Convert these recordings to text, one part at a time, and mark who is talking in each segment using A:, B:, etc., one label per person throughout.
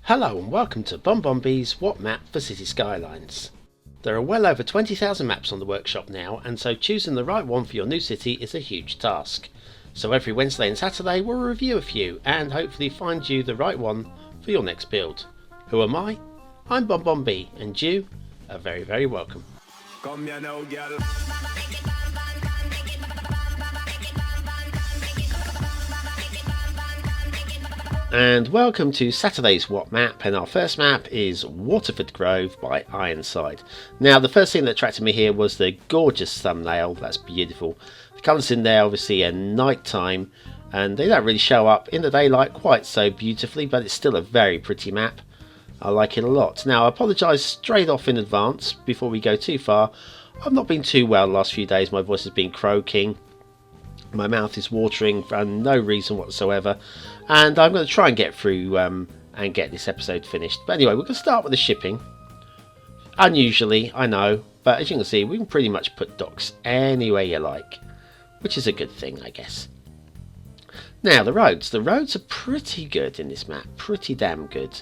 A: Hello and welcome to BonBonB's What Map for City Skylines. There are well over 20,000 maps on the workshop now, and so choosing the right one for your new city is a huge task. So every Wednesday and Saturday we'll review a few and hopefully find you the right one for your next build. Who am I? I'm BonBonB, and you are very welcome.
B: Come here now, girl.
A: And welcome to Saturday's What Map, and our first map is Waterford Grove by Ironside. Now the first thing that attracted me here was the gorgeous thumbnail. That's beautiful. The colours in there obviously are nighttime and they don't really show up in the daylight quite so beautifully, but it's still a very pretty map. I like it a lot. Now I apologise straight off in advance before we go too far. I've not been too well the last few days. My voice has been croaking. My mouth is watering for no reason whatsoever, and I'm going to try and get through and get this episode finished. But anyway, we're going to start with the shipping. Unusually, I know, but as you can see, we can pretty much put docks anywhere you like, which is a good thing, I guess. Now, the roads. The roads are pretty good in this map, pretty damn good.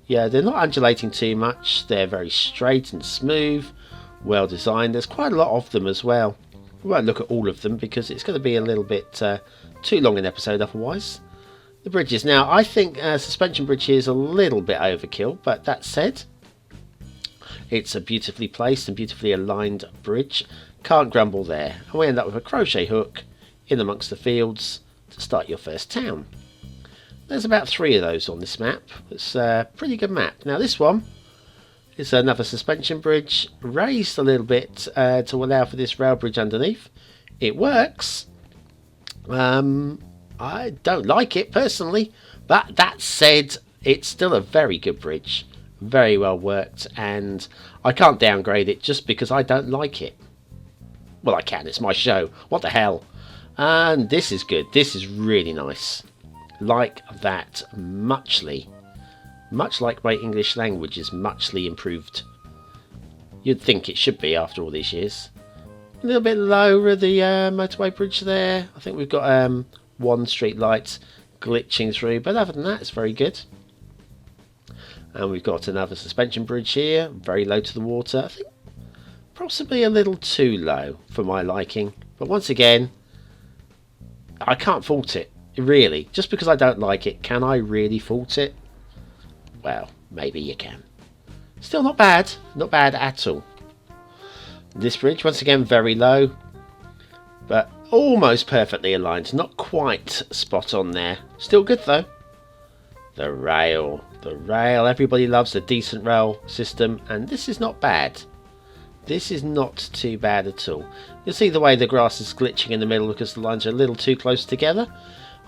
A: Yeah, they're not undulating too much. They're very straight and smooth, well designed. There's quite a lot of them as well. We won't look at all of them because it's going to be a little bit too long an episode otherwise. The bridges. Now, I think suspension bridge here is a little bit overkill, but that said, it's a beautifully placed and beautifully aligned bridge. Can't grumble there. And we end up with a crochet hook in amongst the fields to start your first town. There's about 3 of those on this map. It's a pretty good map. Now, this one is another suspension bridge, raised a little bit to allow for this rail bridge underneath. It works. I don't like it personally, but that said, it's still a very good bridge. Very well worked, and I can't downgrade it just because I don't like it. Well, I can, it's my show. What the hell? And this is good. This is really nice. Like that muchly. Much like my English language is muchly improved. You'd think it should be after all these years. A little bit lower the motorway bridge there. I think we've got one street light glitching through, but other than that it's very good. And we've got another suspension bridge here, very low to the water. I think possibly a little too low for my liking, but once again, I can't fault it, really. Just because I don't like it, can I really fault it? Well, maybe you can. Still not bad at all. This bridge, once again, very low, but almost perfectly aligned. Not quite spot on there. Still good though. The rail. Everybody loves a decent rail system, and this is not bad. This is not too bad at all. You'll see the way the grass is glitching in the middle because the lines are a little too close together.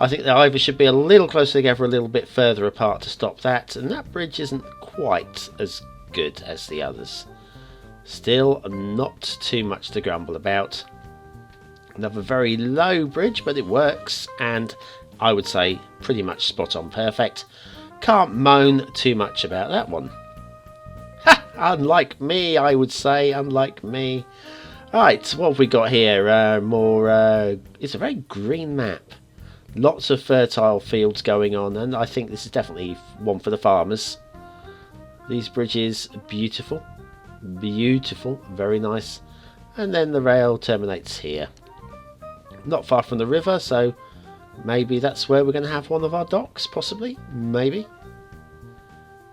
A: I think they either should be a little closer together, a little bit further apart to stop that, and that bridge isn't quite as good as the others. Still not too much to grumble about. Another very low bridge, but it works, and I would say pretty much spot on perfect. Can't moan too much about that one. Ha! Unlike me, I would say, unlike me. Right, what have we got here? It's a very green map. Lots of fertile fields going on, and I think this is definitely one for the farmers. These bridges are beautiful, very nice. And then the rail terminates here. Not far from the river, so maybe that's where we're going to have one of our docks, possibly, maybe.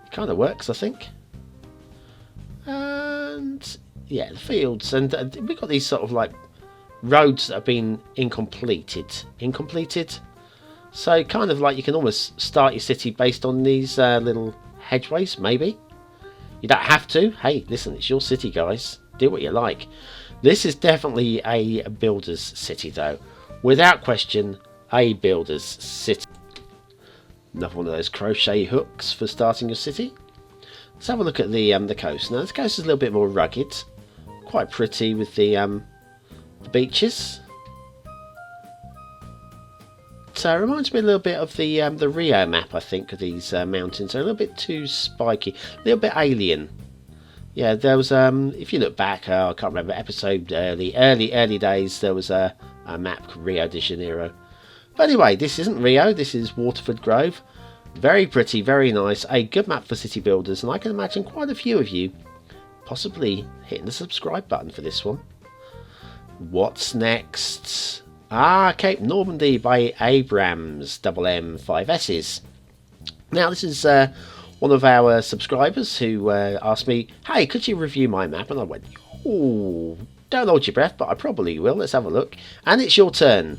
A: It kind of works, I think. And yeah, the fields, and we've got these sort of like roads that have been incompleted. So kind of like you can almost start your city based on these little hedgeways, maybe. You don't have to. Hey, listen, it's your city, guys. Do what you like. This is definitely a builder's city, though. Without question, a builder's city. Another one of those crochet hooks for starting your city. Let's have a look at the coast. Now, this coast is a little bit more rugged. Quite pretty with the beaches. So it reminds me a little bit of the Rio map, I think, of these mountains. They're a little bit too spiky, a little bit alien. Yeah, there was if you look back, I can't remember episode early days. There was a map called Rio de Janeiro. But anyway, this isn't Rio. This is Waterford Grove. Very pretty, very nice. A good map for city builders, and I can imagine quite a few of you possibly hitting the subscribe button for this one. What's next? Cape Normandy by Abrammsssss, 5 S's. Now, this is one of our subscribers who asked me, hey, could you review my map? And I went, oh, don't hold your breath, but I probably will. Let's have a look. And it's your turn,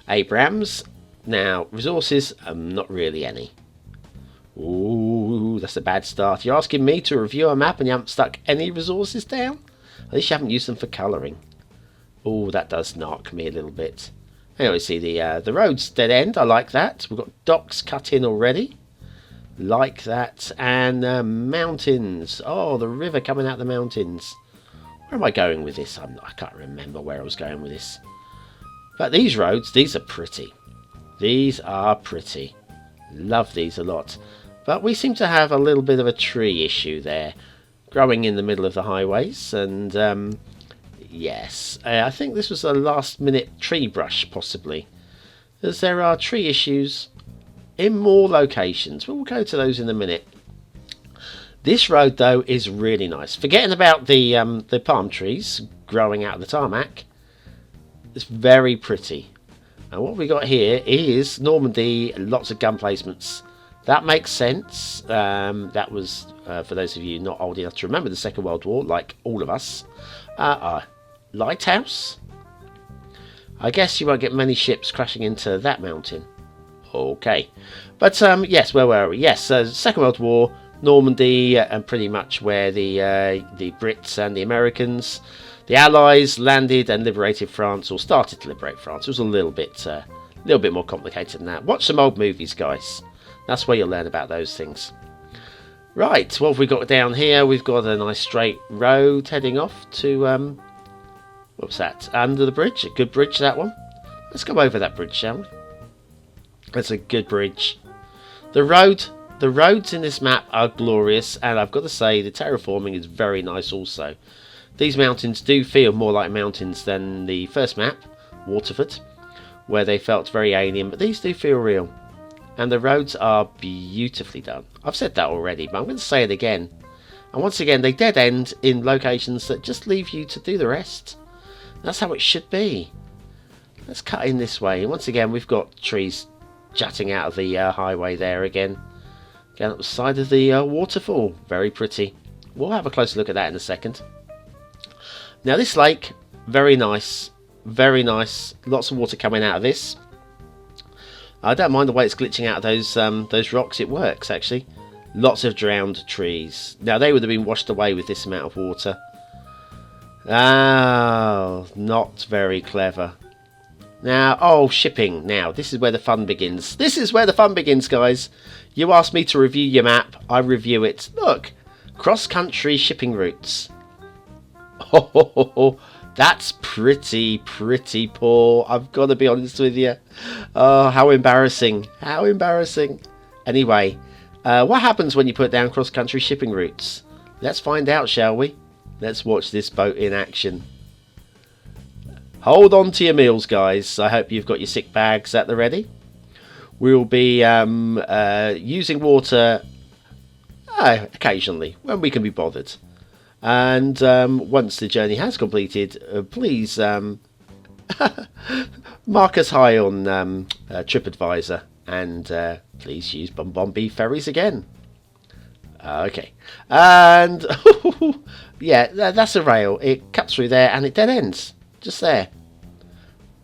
A: Abrams. Now, resources, not really any. Ooh, that's a bad start. You're asking me to review a map and you haven't stuck any resources down? At least you haven't used them for colouring. Oh, that does knock me a little bit. Anyway, see the road's dead end. I like that. We've got docks cut in already. Like that. And mountains. Oh, the river coming out the mountains. Where am I going with this? I can't remember where I was going with this. But these roads, these are pretty. These are pretty. Love these a lot. But we seem to have a little bit of a tree issue there. Growing in the middle of the highways. And yes, I think this was a last minute tree brush possibly. As there are tree issues in more locations. We'll go to those in a minute. This road though is really nice. Forgetting about the palm trees growing out of the tarmac. It's very pretty. And what we got here is Normandy, lots of gun placements. That makes sense. That was, for those of you not old enough to remember the Second World War, like all of us. Lighthouse? I guess you won't get many ships crashing into that mountain. Okay. But, yes, where were we? Yes, Second World War, Normandy, and pretty much where the Brits and the Americans, the Allies, landed and liberated France, or started to liberate France. It was a little bit more complicated than that. Watch some old movies, guys. That's where you'll learn about those things. Right, what have we got down here? We've got a nice straight road heading off to, what's that? Under the bridge. A good bridge, that one. Let's go over that bridge, shall we? That's a good bridge. The roads in this map are glorious, and I've got to say the terraforming is very nice also. These mountains do feel more like mountains than the first map, Waterford, where they felt very alien, but these do feel real. And the roads are beautifully done. I've said that already, but I'm going to say it again. And once again, they dead end in locations that just leave you to do the rest. That's how it should be. Let's cut in this way. And once again, we've got trees jutting out of the highway there again. Again, up the side of the waterfall. Very pretty. We'll have a closer look at that in a second. Now this lake, very nice. Very nice. Lots of water coming out of this. I don't mind the way it's glitching out of those rocks. It works, actually. Lots of drowned trees. Now, they would have been washed away with this amount of water. Oh, not very clever. Now, oh, shipping. Now, this is where the fun begins. This is where the fun begins, guys. You asked me to review your map. I review it. Look, cross-country shipping routes. Oh, that's pretty poor. I've got to be honest with you. Oh, how embarrassing. How embarrassing. Anyway, what happens when you put down cross-country shipping routes? Let's find out, shall we? Let's watch this boat in action. Hold on to your meals, guys. I hope you've got your sick bags at the ready. We'll be using water occasionally, when we can be bothered. And once the journey has completed, please mark us high on TripAdvisor, and please use BonBonB ferries again. Okay, and yeah, that's a rail. It cuts through there and it dead ends just there,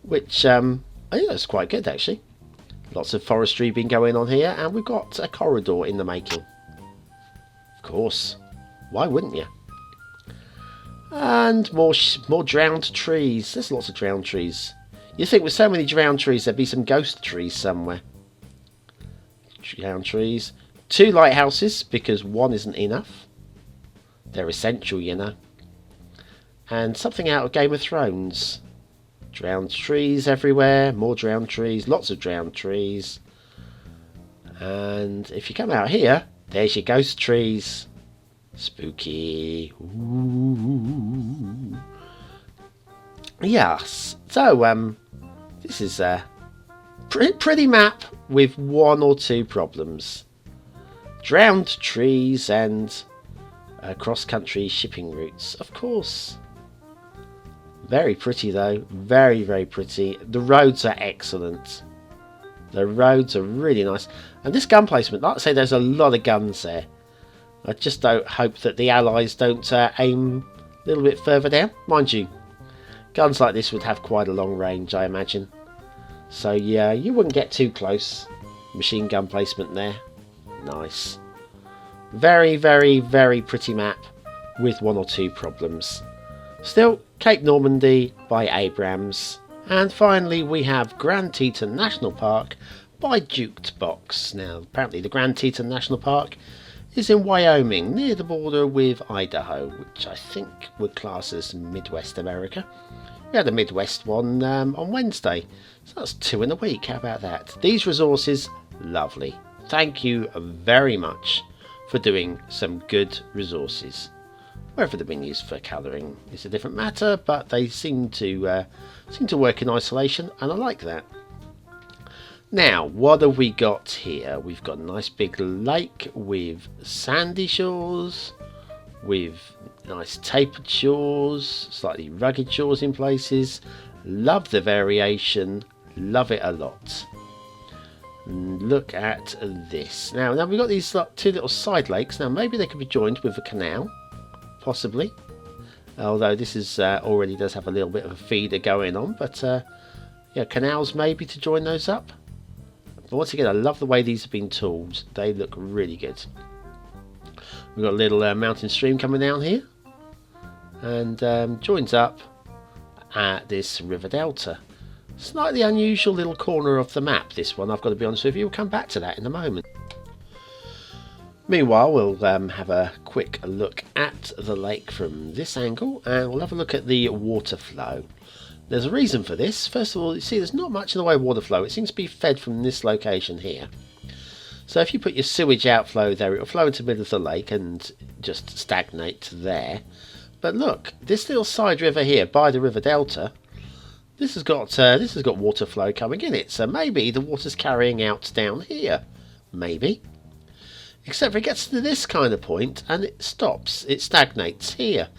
A: which I think that's quite good actually. Lots of forestry been going on here, and we've got a corridor in the making. Of course, why wouldn't you? And more drowned trees. There's lots of drowned trees. You think with so many drowned trees there'd be some ghost trees somewhere. Drowned trees. 2 lighthouses, because 1 isn't enough. They're essential, you know. And something out of Game of Thrones. Drowned trees everywhere. More drowned trees. Lots of drowned trees. And if you come out here, there's your ghost trees. Spooky. Ooh. Yes. So, this is a pretty map with 1 or 2 problems. Drowned trees and cross-country shipping routes, of course. Very pretty though, very, very pretty. The roads are excellent. The roads are really nice. And this gun placement, like I say, there's a lot of guns there. I just don't hope that the Allies don't aim a little bit further down. Mind you, guns like this would have quite a long range, I imagine. So yeah, you wouldn't get too close. Machine gun placement there. Nice. Very, very, very pretty map with one or two problems. Still, Cape Normandy by Abrams. And finally we have Grand Teton National Park by JukedBox. Now apparently the Grand Teton National Park is in Wyoming, near the border with Idaho, which I think would class as Midwest America. We had a Midwest one on Wednesday, so that's 2 in a week. How about that? These resources, lovely. Thank you very much for doing some good resources. Whether they've been used for colouring is a different matter, but they seem to work in isolation, and I like that. Now, what have we got here? We've got a nice big lake with sandy shores, with nice tapered shores, slightly rugged shores in places. Love the variation, love it a lot. Look at this. Now we've got these two little side lakes. Now maybe they could be joined with a canal, possibly. Although this is already does have a little bit of a feeder going on, but yeah, canals maybe to join those up. But once again, I love the way these have been tooled. They look really good. We've got a little mountain stream coming down here, and joins up at this river delta. Slightly unusual little corner of the map, this one, I've got to be honest with you. We'll come back to that in a moment. Meanwhile, we'll have a quick look at the lake from this angle, and we'll have a look at the water flow. There's a reason for this. First of all, you see there's not much in the way of water flow. It seems to be fed from this location here. So if you put your sewage outflow there, it will flow into the middle of the lake and just stagnate there. But look, this little side river here by the river delta, this has got water flow coming in it. So maybe the water's carrying out down here. Maybe. Except for it gets to this kind of point and it stops. It stagnates here.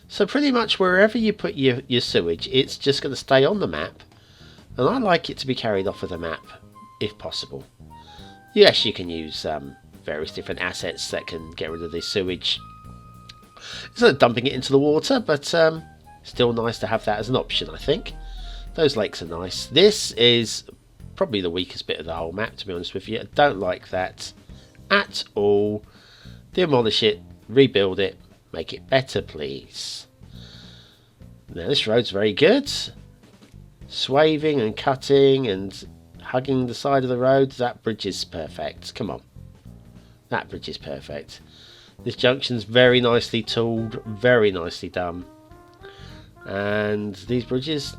A: So pretty much wherever you put your sewage, it's just going to stay on the map. And I like it to be carried off of the map, if possible. Yes, you can use various different assets that can get rid of this sewage instead of dumping it into the water, but still nice to have that as an option, I think. Those lakes are nice. This is probably the weakest bit of the whole map, to be honest with you. I don't like that at all. Demolish it, rebuild it, make it better, please. Now this road's very good. Swaving and cutting and hugging the side of the road. That bridge is perfect. Come on. That bridge is perfect. This junction's very nicely tooled, very nicely done. And these bridges,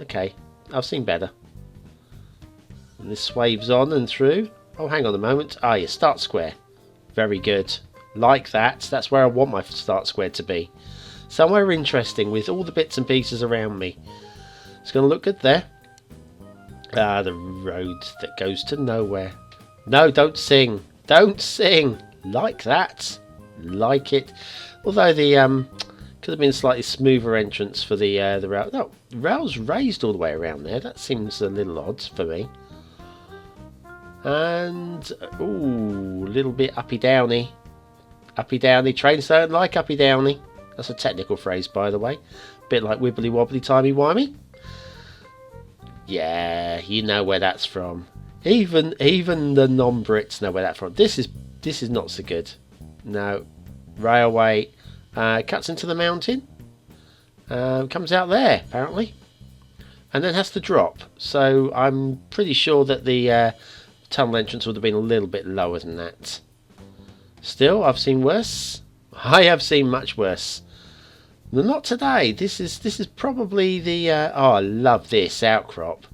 A: okay, I've seen better. And this swaves on and through. Oh, hang on a moment. Ah, your start square. Very good. Like that. That's where I want my start square to be. Somewhere interesting with all the bits and pieces around me. It's going to look good there. Ah, the road that goes to nowhere. No, don't sing. Don't sing. Like that. Like it. Although the could have been a slightly smoother entrance for the rail. No, the rail's raised all the way around there. That seems a little odd for me. And ooh, a little bit uppy downy. Uppy downy. Trains don't like uppy downy. That's a technical phrase, by the way. A bit like wibbly wobbly timey wimey. Yeah, you know where that's from. Even the non-Brits know where that's from. This is not so good. No, railway cuts into the mountain, comes out there apparently, and then has to drop. So I'm pretty sure that the tunnel entrance would have been a little bit lower than that. Still, I've seen worse. I have seen much worse. No, not today. This is probably the oh, I love this outcrop.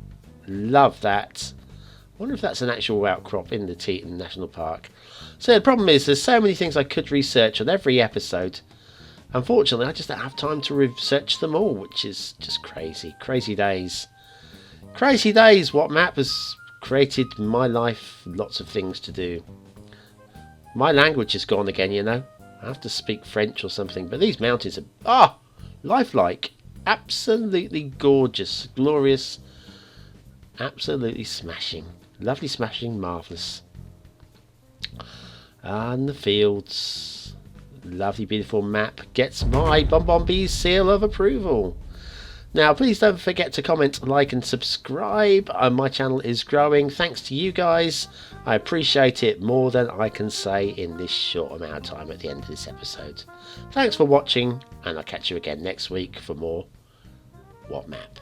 A: Love that. I wonder if that's an actual outcrop in the Teton National Park. So the problem is there's so many things I could research on every episode. Unfortunately, I just don't have time to research them all, which is just crazy. Crazy days. Crazy days. What map has created my life lots of things to do. My language is gone again, you know. I have to speak French or something, but these mountains are lifelike, absolutely gorgeous, glorious, absolutely smashing, lovely, smashing, marvellous. And the fields, lovely, beautiful map gets my BonBonB seal of approval. Now, please don't forget to comment, like and subscribe. My channel is growing thanks to you guys. I appreciate it more than I can say in this short amount of time at the end of this episode. Thanks for watching, and I'll catch you again next week for more What Map?